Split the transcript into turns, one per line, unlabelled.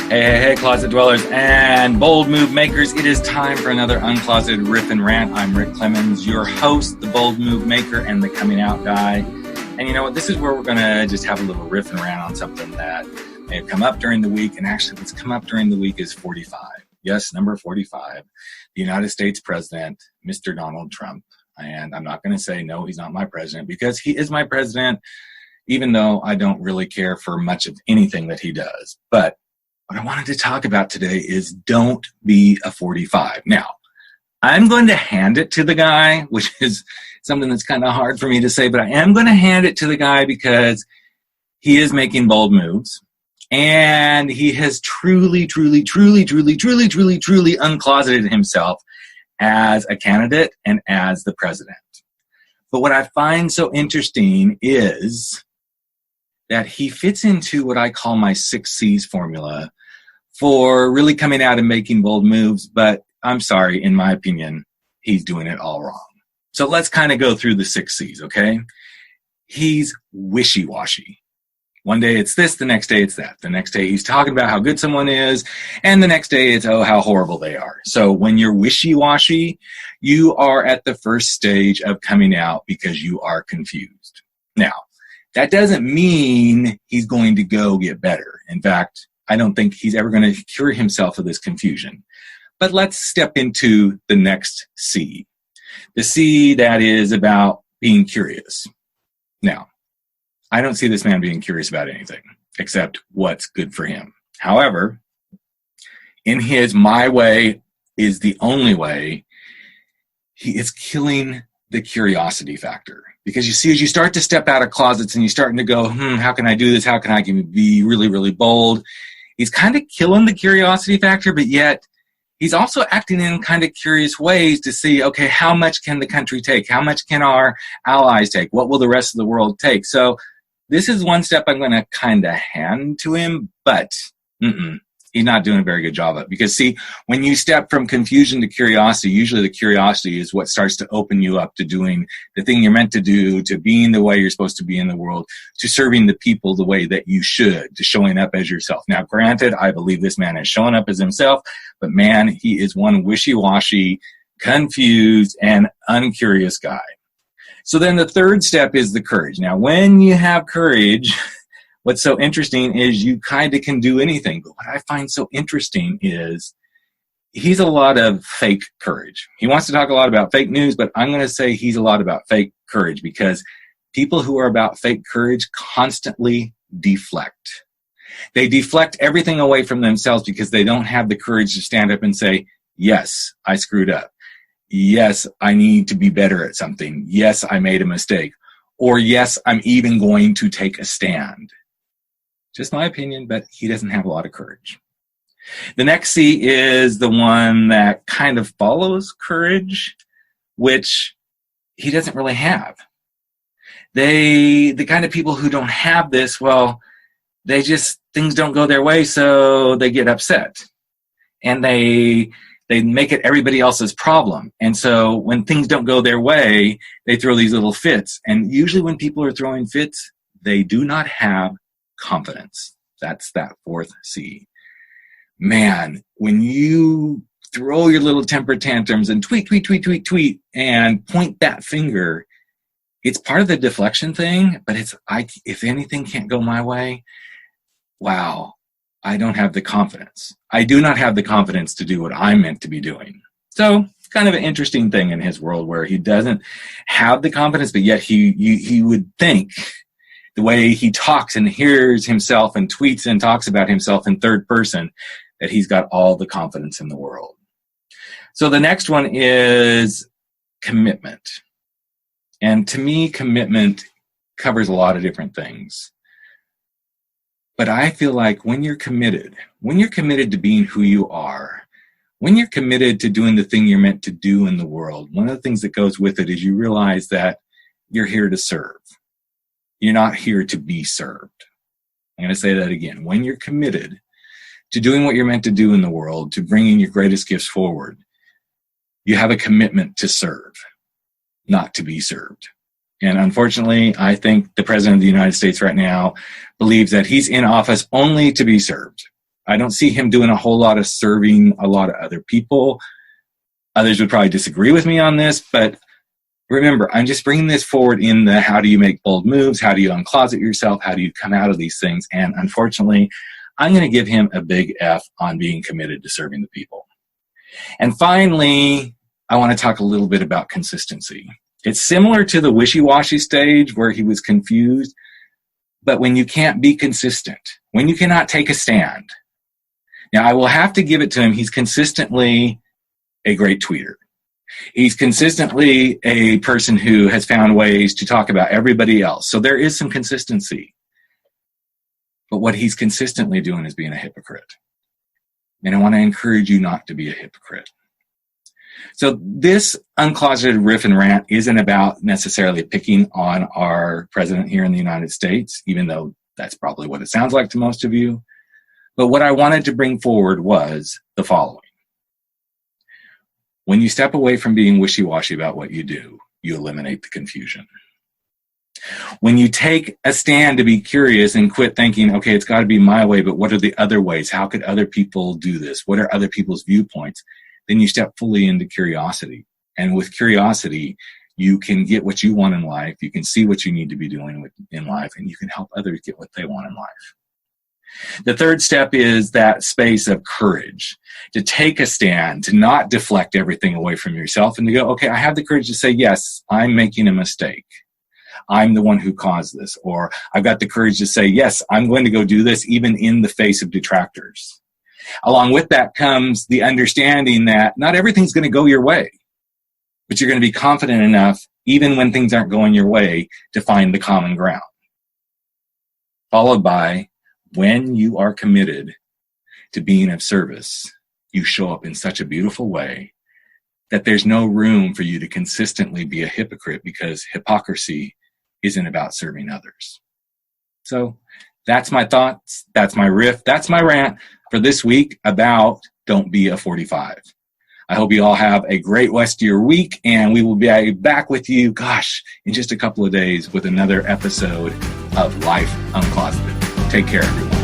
Hey, closet dwellers and bold move makers. It is time for another Uncloseted Riff and Rant. I'm Rick Clemens, your host, the bold move maker and the coming out guy. And you know what? This is where we're going to just have a little riff and rant on something that may have come up during the week. And actually, what's come up during the week is 45. Yes, number 45, the United States President, Mr. Donald Trump. And I'm not going to say, no, he's not my president, because he is my president, even though I don't really care for much of anything that he does. But what I wanted to talk about today is don't be a 45. Now, I'm going to hand it to the guy, which is something that's kind of hard for me to say, but I am going to hand it to the guy because he is making bold moves. And he has truly uncloseted himself as a candidate and as the president. But what I find so interesting is that he fits into what I call my 6 C's formula for really coming out and making bold moves. But I'm sorry, in my opinion, he's doing it all wrong. So let's kind of go through the 6 C's, okay? He's wishy-washy. One day it's this, the next day it's that. The next day he's talking about how good someone is, and the next day it's, oh, how horrible they are. So when you're wishy-washy, you are at the first stage of coming out because you are confused. Now, that doesn't mean he's going to go get better. In fact, I don't think he's ever going to cure himself of this confusion. But let's step into the next C. The C that is about being curious. Now, I don't see this man being curious about anything except what's good for him. However, in his my way is the only way, he is killing the curiosity factor. Because you see, as you start to step out of closets and you're starting to go, how can I do this? How can I be really bold? He's kind of killing the curiosity factor, but yet he's also acting in kind of curious ways to see, okay, how much can the country take? How much can our allies take? What will the rest of the world take? So this is one step I'm going to kind of hand to him, but he's not doing a very good job of it. Because see, when you step from confusion to curiosity, usually the curiosity is what starts to open you up to doing the thing you're meant to do, to being the way you're supposed to be in the world, to serving the people the way that you should, to showing up as yourself. Now, granted, I believe this man is showing up as himself, but man, he is one wishy-washy, confused, and uncurious guy. So then the third step is the courage. Now, when you have courage, what's so interesting is you kind of can do anything. But what I find so interesting is he's a lot of fake courage. He wants to talk a lot about fake news, but I'm going to say he's a lot about fake courage, because people who are about fake courage constantly deflect. They deflect everything away from themselves because they don't have the courage to stand up and say, yes, I screwed up. Yes, I need to be better at something. Yes, I made a mistake. Or yes, I'm even going to take a stand. Just my opinion, but he doesn't have a lot of courage. The next C is the one that kind of follows courage, which he doesn't really have. The kind of people who don't have this, well, things don't go their way, so they get upset. And they make it everybody else's problem. And so when things don't go their way, they throw these little fits. And usually when people are throwing fits, they do not have confidence. That's that 4th C. Man, when you throw your little temper tantrums and tweet, and point that finger, it's part of the deflection thing, but if anything can't go my way, wow, I don't have the confidence. I do not have the confidence to do what I'm meant to be doing. So it's kind of an interesting thing in his world where he doesn't have the confidence, but yet he would think the way he talks and hears himself and tweets and talks about himself in third person, that he's got all the confidence in the world. So the next one is commitment. And to me, commitment covers a lot of different things. But I feel like when you're committed to being who you are, when you're committed to doing the thing you're meant to do in the world, one of the things that goes with it is you realize that you're here to serve. You're not here to be served. I'm going to say that again. When you're committed to doing what you're meant to do in the world, to bringing your greatest gifts forward, you have a commitment to serve, not to be served. And unfortunately, I think the President of the United States right now believes that he's in office only to be served. I don't see him doing a whole lot of serving a lot of other people. Others would probably disagree with me on this, but remember, I'm just bringing this forward in the how do you make bold moves? How do you uncloset yourself? How do you come out of these things? And unfortunately, I'm going to give him a big F on being committed to serving the people. And finally, I want to talk a little bit about consistency. It's similar to the wishy-washy stage where he was confused, but when you can't be consistent, when you cannot take a stand. Now, I will have to give it to him. He's consistently a great tweeter. He's consistently a person who has found ways to talk about everybody else. So there is some consistency. But what he's consistently doing is being a hypocrite. And I want to encourage you not to be a hypocrite. So this Uncloseted Riff and Rant isn't about necessarily picking on our president here in the United States, even though that's probably what it sounds like to most of you. But what I wanted to bring forward was the following. When you step away from being wishy-washy about what you do, you eliminate the confusion. When you take a stand to be curious and quit thinking, okay, it's got to be my way, but what are the other ways? How could other people do this? What are other people's viewpoints? Then you step fully into curiosity. And with curiosity, you can get what you want in life. You can see what you need to be doing in life, and you can help others get what they want in life. The third step is that space of courage, to take a stand, to not deflect everything away from yourself, and to go, okay, I have the courage to say, yes, I'm making a mistake. I'm the one who caused this. Or I've got the courage to say, yes, I'm going to go do this even in the face of detractors. Along with that comes the understanding that not everything's going to go your way, but you're going to be confident enough, even when things aren't going your way, to find the common ground. Followed by, when you are committed to being of service, you show up in such a beautiful way that there's no room for you to consistently be a hypocrite, because hypocrisy isn't about serving others. So that's my thoughts. That's my riff. That's my rant for this week about don't be a 45. I hope you all have a great rest of your week, and we will be back with you, in just a couple of days with another episode of Life Uncloseted. Take care, everyone.